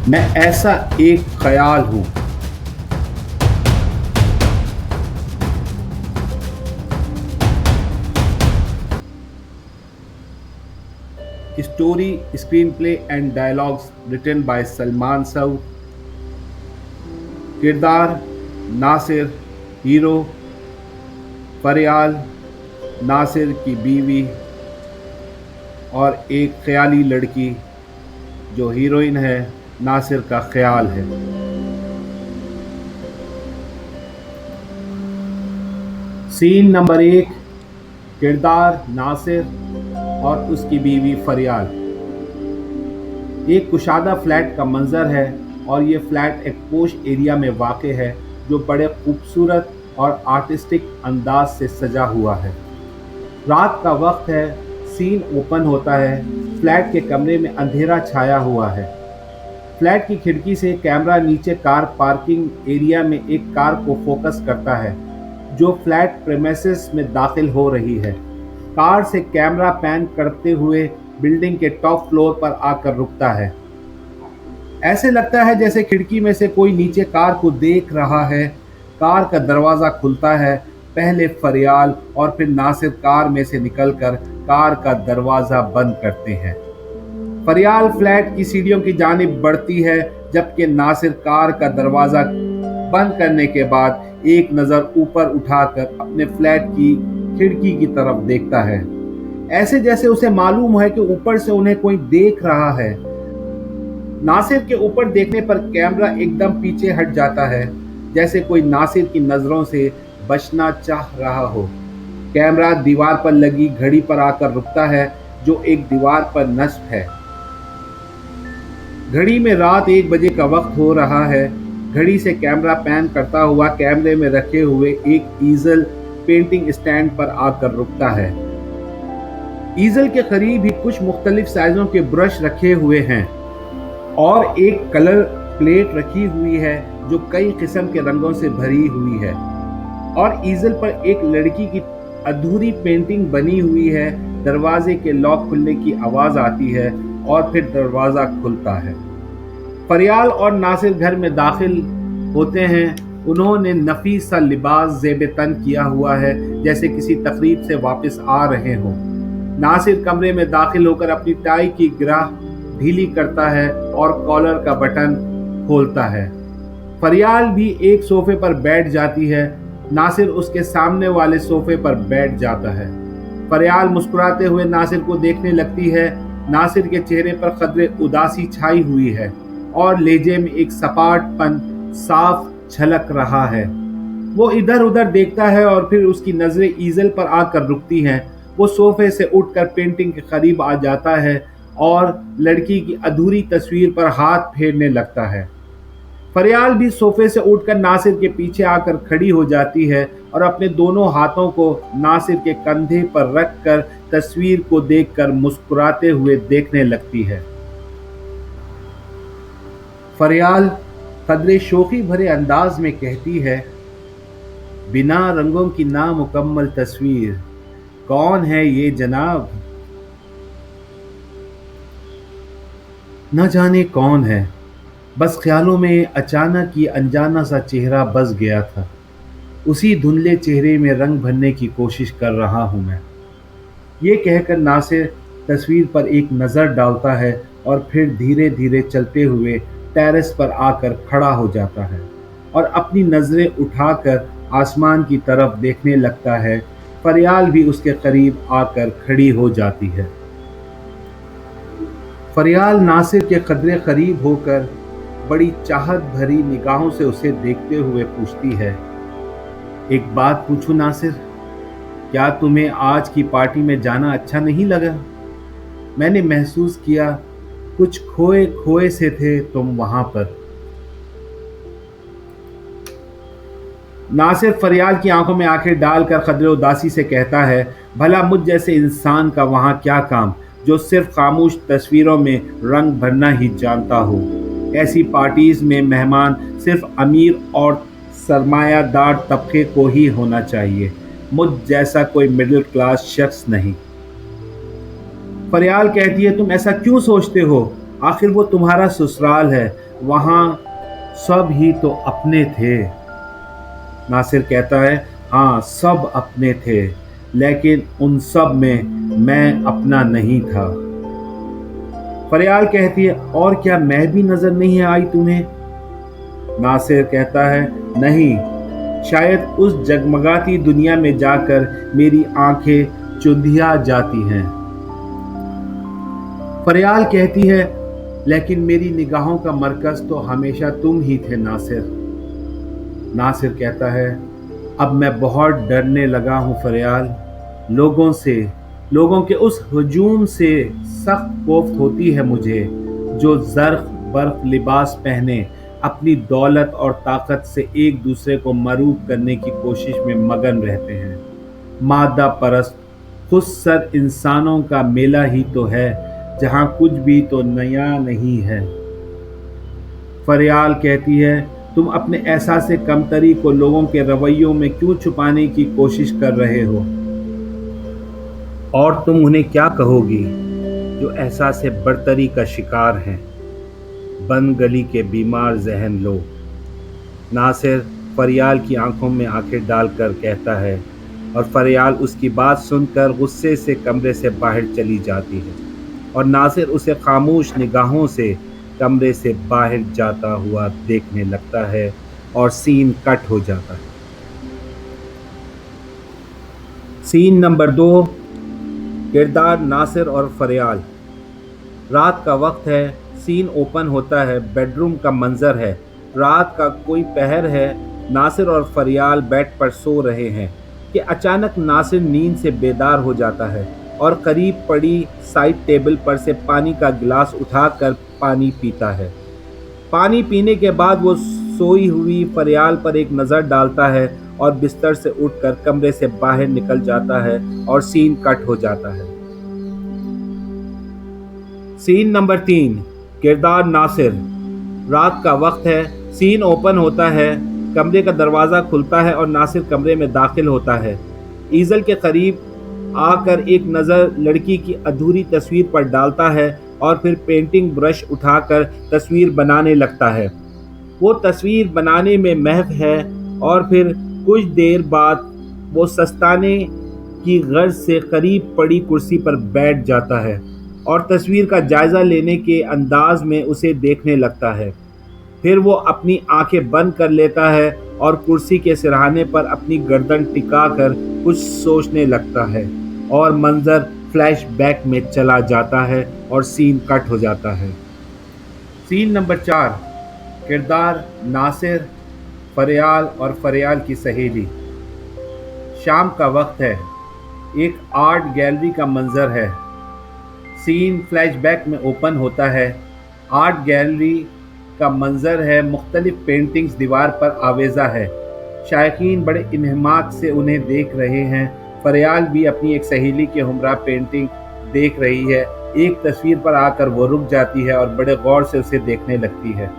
मैं ऐसा एक ख्याल हूँ। Story, screen play and dialogues written by Salman Saud. किरदार नासिर, हीरो फरियाल, नासिर की बीवी और एक ख्याली लड़की जो हीरोइन है, नासिर का ख्याल है। सीन नंबर 1, किरदार नासिर और उसकी बीवी फरियाल। एक कुशादा फ्लैट का मंजर है और ये फ्लैट एक पोश एरिया में वाक़ है जो बड़े खूबसूरत और आर्टिस्टिक अंदाज से सजा हुआ है। रात का वक्त है, सीन ओपन होता है। फ्लैट के कमरे में अंधेरा छाया हुआ है। फ्लैट की खिड़की से कैमरा नीचे कार पार्किंग एरिया में एक कार को फोकस करता है जो फ्लैट प्रेमिसेस में दाखिल हो रही है। कार से कैमरा पैन करते हुए बिल्डिंग के टॉप फ्लोर पर आकर रुकता है। ऐसे लगता है जैसे खिड़की में से कोई नीचे कार को देख रहा है। कार का दरवाज़ा खुलता है। पहले फरियाल और फिर नासिर कार में से निकलकर कार का दरवाज़ा बंद करते हैं। फरियाल फ्लैट की सीढ़ियों की जानिब बढ़ती है जबकि नासिर कार का दरवाज़ा बंद करने के बाद एक नज़र ऊपर उठाकर अपने फ्लैट की खिड़की की तरफ देखता है। ऐसे जैसे उसे मालूम है कि ऊपर से उन्हें कोई देख रहा है। नासिर के ऊपर देखने पर कैमरा एकदम पीछे हट जाता है जैसे कोई नासिर की नज़रों से बचना चाह रहा हो। कैमरा दीवार पर लगी घड़ी पर आकर रुकता है जो एक दीवार पर नस्ब है। घड़ी में रात 1 बजे का वक्त हो रहा है। घड़ी से कैमरा पैन करता हुआ कैमरे में रखे हुए एक ईजल पेंटिंग स्टैंड पर आकर रुकता है। ईजल के करीब ही कुछ मुख्तलिफ साइजों के ब्रश रखे हुए हैं और एक कलर प्लेट रखी हुई है जो कई किस्म के रंगों से भरी हुई है और ईजल पर एक लड़की की अधूरी पेंटिंग बनी हुई है। दरवाजे के लॉक खुलने की आवाज़ आती है और फिर दरवाज़ा खुलता है। फरियाल और नासिर घर में दाखिल होते हैं। उन्होंने नफीस सा लिबास ज़ेब तन किया हुआ है जैसे किसी तकरीब से वापस आ रहे हों। नासिर कमरे में दाखिल होकर अपनी टाई की ग्राह ढीली करता है और कॉलर का बटन खोलता है। फरियाल भी एक सोफे पर बैठ जाती है। नासिर उसके सामने वाले सोफे पर बैठ जाता है। फरियाल मुस्कुराते हुए नासिर को देखने लगती है। नासिर के चेहरे पर कदरे उदासी छाई हुई है और लहजे में एक सपाटपन साफ झलक रहा है। वो इधर उधर देखता है और फिर उसकी नज़रें ईजल पर आकर रुकती हैं। वो सोफे से उठकर पेंटिंग के करीब आ जाता है और लड़की की अधूरी तस्वीर पर हाथ फेरने लगता है। फरियाल भी सोफे से उठकर नासिर के पीछे आकर खड़ी हो जाती है और अपने दोनों हाथों को नासिर के कंधे पर रखकर तस्वीर को देखकर मुस्कुराते हुए देखने लगती है। फरियाल कदरे शोखी भरे अंदाज में कहती है, बिना रंगों की नामुकम्मल तस्वीर, कौन है ये जनाब? न जाने कौन है, बस ख्यालों में अचानक ये अनजाना सा चेहरा बस गया था। उसी धुंधले चेहरे में रंग भरने की कोशिश कर रहा हूँ मैं। ये कहकर नासिर तस्वीर पर एक नज़र डालता है और फिर धीरे धीरे चलते हुए टेरेस पर आकर खड़ा हो जाता है और अपनी नज़रें उठाकर आसमान की तरफ देखने लगता है। फरियाल भी उसके करीब आकर खड़ी हो जाती है। फरियाल नासिर के कदरे करीब होकर बड़ी चाहत भरी निगाहों से उसे देखते हुए पूछती है, एक बात पूछूं नासिर, क्या तुम्हें आज की पार्टी में जाना अच्छा नहीं लगा? मैंने महसूस किया कुछ खोए खोए से थे तुम वहां पर। नासिर फरियाल की आंखों में आंखें डालकर कदरे उदासी से कहता है, भला मुझ जैसे इंसान का वहां क्या काम जो सिर्फ खामोश तस्वीरों में रंग भरना ही जानता हो। ऐसी पार्टीज में मेहमान सिर्फ अमीर और सरमायादार तबके को ही होना चाहिए, मुझ जैसा कोई मिडिल क्लास शख्स नहीं। फरियाल कहती है, तुम ऐसा क्यों सोचते हो? आखिर वो तुम्हारा ससुराल है। वहाँ सब ही तो अपने थे। नासिर कहता है, हाँ सब अपने थे, लेकिन उन सब में मैं अपना नहीं था। फरियाल कहती है, और क्या मैं भी नजर नहीं आई तुम्हें? नासिर कहता है, नहीं, शायद उस जगमगाती दुनिया में जाकर मेरी आंखें चुंधिया जाती हैं। फरियाल कहती है, लेकिन मेरी निगाहों का मरकज तो हमेशा तुम ही थे नासिर। नासिर कहता है, अब मैं बहुत डरने लगा हूँ फरियाल, लोगों से, लोगों के उस हजूम से सख्त कोफ्त होती है मुझे, जो ज़र्क़ बर्फ लिबास पहने अपनी दौलत और ताकत से एक दूसरे को मरूब करने की कोशिश में मगन रहते हैं। मादा परस्त खुद सर इंसानों का मेला ही तो है, जहाँ कुछ भी तो नया नहीं है। फरियाल कहती है, तुम अपने एहसास कमतरी को लोगों के रवैयों में क्यों छुपाने की कोशिश कर रहे हो? और तुम उन्हें क्या कहोगी जो एहसास बरतरी का शिकार हैं, बंद गली के बीमार जहन लोग। नासिर फरियाल की आंखों में आंखें डालकर कहता है, और फरियाल उसकी बात सुनकर गुस्से से कमरे से बाहर चली जाती है, और नासिर उसे खामोश निगाहों से कमरे से बाहर जाता हुआ देखने लगता है, और सीन कट हो जाता है। सीन नंबर 2, किरदार नासिर और फरियाल। रात का वक्त है, सीन ओपन होता है, बेडरूम का मंजर है, रात का कोई पहर है, नासिर और फरियाल बेड पर सो रहे हैं कि अचानक नासिर नींद से बेदार हो जाता है और करीब पड़ी साइड टेबल पर से पानी का गिलास उठाकर पानी पीता है। पानी पीने के बाद वो सोई हुई फरियाल पर एक नज़र डालता है और बिस्तर से उठकर कमरे से बाहर निकल जाता है, और सीन कट हो जाता है। सीन नंबर 3, किरदार नासिर। रात का वक्त है, सीन ओपन होता है, कमरे का दरवाज़ा खुलता है और नासिर कमरे में दाखिल होता है। ईज़ल के करीब आकर एक नज़र लड़की की अधूरी तस्वीर पर डालता है और फिर पेंटिंग ब्रश उठाकर तस्वीर बनाने लगता है। वो तस्वीर बनाने में महव है, और फिर कुछ देर बाद वो सस्ताने की गर्ज से करीब पड़ी कुर्सी पर बैठ जाता है और तस्वीर का जायज़ा लेने के अंदाज में उसे देखने लगता है। फिर वो अपनी आंखें बंद कर लेता है और कुर्सी के सिरहाने पर अपनी गर्दन टिकाकर कुछ सोचने लगता है, और मंजर फ्लैशबैक में चला जाता है और सीन कट हो जाता है। सीन नंबर 4, किरदार नासिर, फरियाल और फरियाल की सहेली। शाम का वक्त है, एक आर्ट गैलरी का मंजर है। सीन फ्लैशबैक में ओपन होता है। आर्ट गैलरी का मंजर है, मुख्तलिफ पेंटिंग्स दीवार पर आवेज़ा है। शायकीन बड़े इन्हमाक से उन्हें देख रहे हैं। फरियाल भी अपनी एक सहेली के हमरा पेंटिंग देख रही है। एक तस्वीर पर आकर वो रुक जाती है और बड़े गौर से उसे देखने लगती है।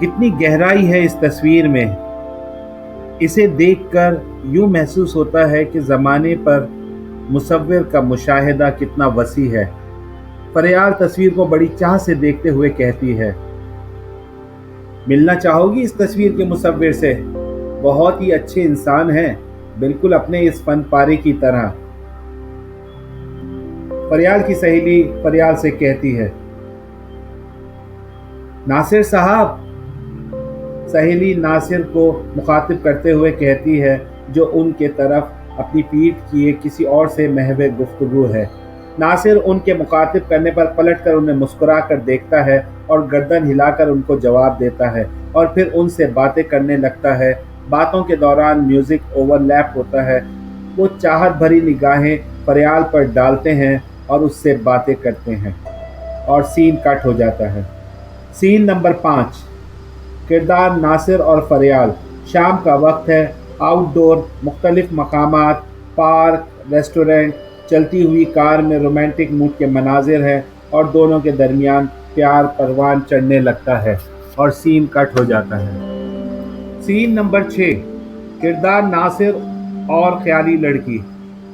कितनी गहराई है इस तस्वीर में। इसे देखकर यूं महसूस होता है कि ज़माने पर मुसव्विर का मुशाहिदा कितना वसी है। फरियाल तस्वीर को बड़ी चाह से देखते हुए कहती है, मिलना चाहोगी इस तस्वीर के मुसव्विर से? बहुत ही अच्छे इंसान हैं, बिल्कुल अपने इस फन पारे की तरह। फरियाल की सहेली फरियाल से कहती है, नासिर साहब। सहेली नासिर को मुखातिब करते हुए कहती है, जो उनके तरफ अपनी पीठ किए किसी और से महवे गुफ्तगू है। नासिर उनके मुखातिब करने पर पलटकर उन्हें मुस्कुरा कर देखता है और गर्दन हिलाकर उनको जवाब देता है, और फिर उनसे बातें करने लगता है। बातों के दौरान म्यूज़िक ओवरलैप होता है। वो चाहत भरी निगाहें फरियाल पर डालते हैं और उससे बातें करते हैं, और सीन कट हो जाता है। सीन नंबर 5, किरदार नासिर और फरियाल। शाम का वक्त है, आउटडोर मुख्तलिफ मकामात, पार्क, रेस्टोरेंट, चलती हुई कार में रोमांटिक मूड के मनाजिर हैं, और दोनों के दरमियान प्यार परवान चढ़ने लगता है, और सीन कट हो जाता है। सीन नंबर 6, किरदार नासिर और ख्याली लड़की।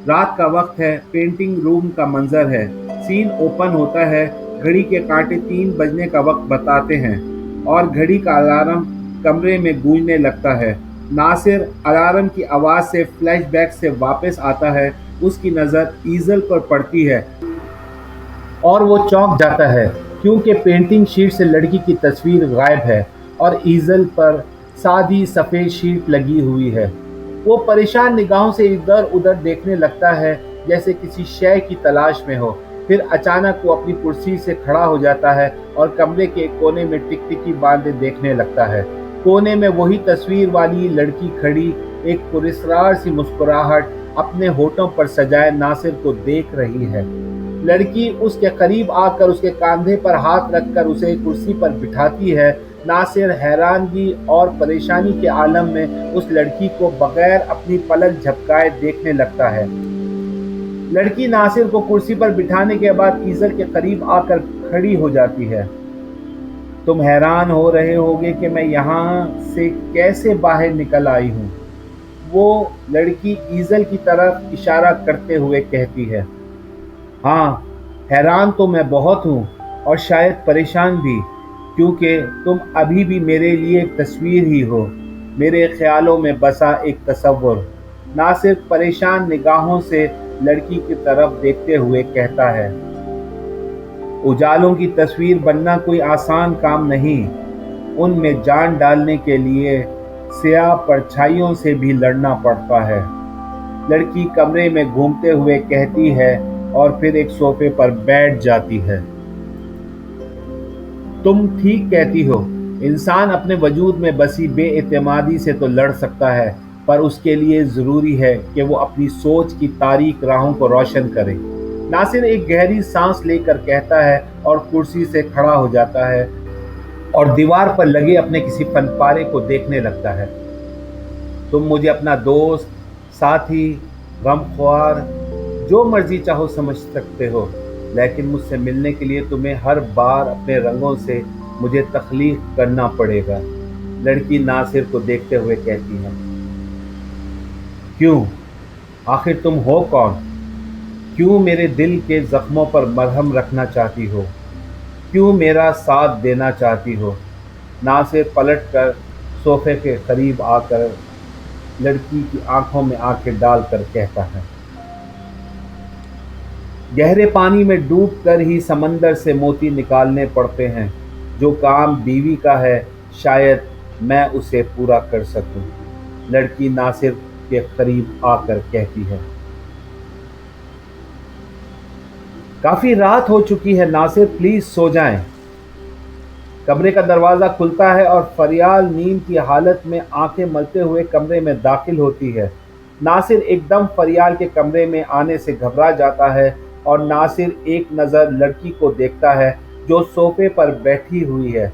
रात का वक्त है, पेंटिंग रूम का मंजर है। सीन ओपन होता है, घड़ी के कांटे 3 बजने का वक्त बताते हैं और घड़ी का अलार्म कमरे में गूंजने लगता है। नासिर अलार्म की आवाज़ से फ्लैशबैक से वापस आता है। उसकी नज़र ईज़ल पर पड़ती है और वो चौंक जाता है क्योंकि पेंटिंग शीट से लड़की की तस्वीर गायब है और ईज़ल पर सादी सफ़ेद शीट लगी हुई है। वो परेशान निगाहों से इधर उधर देखने लगता है जैसे किसी शय की तलाश में हो। फिर अचानक वो अपनी कुर्सी से खड़ा हो जाता है और कमरे के एक कोने में टिकटिकी बांधे देखने लगता है। कोने में वही तस्वीर वाली लड़की खड़ी, एक पुरस्कार सी मुस्कुराहट अपने होठों पर सजाए नासिर को देख रही है। लड़की उसके करीब आकर उसके कंधे पर हाथ रखकर उसे कुर्सी पर बिठाती है। नासिर हैरानगी और परेशानी के आलम में उस लड़की को बगैर अपनी पलक झपकाए देखने लगता है। लड़की नासिर को कुर्सी पर बिठाने के बाद ईज़ल के करीब आकर खड़ी हो जाती है। तुम हैरान हो रहे होगे कि मैं यहाँ से कैसे बाहर निकल आई हूँ, वो लड़की ईज़ल की तरफ इशारा करते हुए कहती है। हाँ, हैरान तो मैं बहुत हूँ और शायद परेशान भी, क्योंकि तुम अभी भी मेरे लिए एक तस्वीर ही हो, मेरे ख्यालों में बसा एक तस्वुर। नासिर परेशान निगाहों से लड़की की तरफ देखते हुए कहता है, उजालों की तस्वीर बनना कोई आसान काम नहीं, उनमें जान डालने के लिए स्याह परछाइयों से भी लड़ना पड़ता है। लड़की कमरे में घूमते हुए कहती है और फिर एक सोफे पर बैठ जाती है। तुम ठीक कहती हो, इंसान अपने वजूद में बसी बेइत्तेमादी से तो लड़ सकता है, पर उसके लिए ज़रूरी है कि वो अपनी सोच की तारीक राहों को रोशन करे। नासिर एक गहरी सांस लेकर कहता है और कुर्सी से खड़ा हो जाता है और दीवार पर लगे अपने किसी फनपारे को देखने लगता है। तुम मुझे अपना दोस्त, साथी, गमख्वार, जो मर्जी चाहो समझ सकते हो, लेकिन मुझसे मिलने के लिए तुम्हें हर बार अपने रंगों से मुझे तख्लीक करना पड़ेगा। लड़की नासिर को देखते हुए कहती है, क्यों? आखिर तुम हो कौन? क्यों मेरे दिल के जख्मों पर मरहम रखना चाहती हो? क्यों मेरा साथ देना चाहती हो? नासिर पलटकर सोफे के करीब आकर लड़की की आंखों में आंखें डालकर कहता है, गहरे पानी में डूबकर ही समंदर से मोती निकालने पड़ते हैं। जो काम बीवी का है, शायद मैं उसे पूरा कर सकूं। लड़की नासिर के करीब आकर कहती है, काफी रात हो चुकी है नासिर, प्लीज सो जाएं। कमरे का दरवाजा खुलता है और फरियाल नींद की हालत में आंखें मलते हुए कमरे में दाखिल होती है। नासिर एकदम फरियाल के कमरे में आने से घबरा जाता है और नासिर एक नज़र लड़की को देखता है जो सोफे पर बैठी हुई है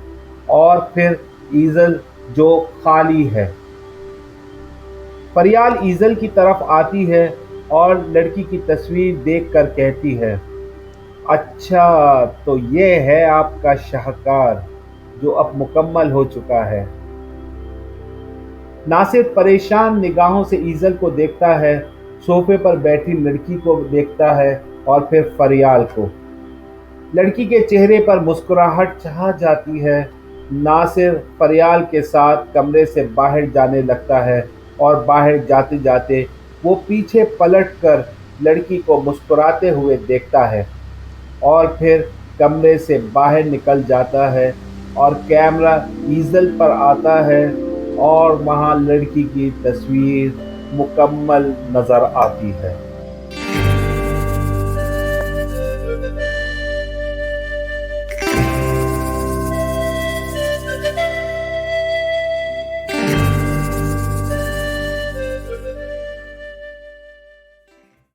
और फिर ईज़ल जो खाली है। फरियाल ईज़ल की तरफ आती है और लड़की की तस्वीर देखकर कहती है, अच्छा तो ये है आपका शाहकार जो अब मुकम्मल हो चुका है। नासिर परेशान निगाहों से ईज़ल को देखता है, सोफे पर बैठी लड़की को देखता है और फिर फरियाल को। लड़की के चेहरे पर मुस्कुराहट छा जाती है। नासिर फरियाल के साथ कमरे से बाहर जाने लगता है और बाहर जाते जाते वो पीछे पलटकर लड़की को मुस्कुराते हुए देखता है और फिर कमरे से बाहर निकल जाता है और कैमरा ईज़ल पर आता है और वहाँ लड़की की तस्वीर मुकम्मल नज़र आती है।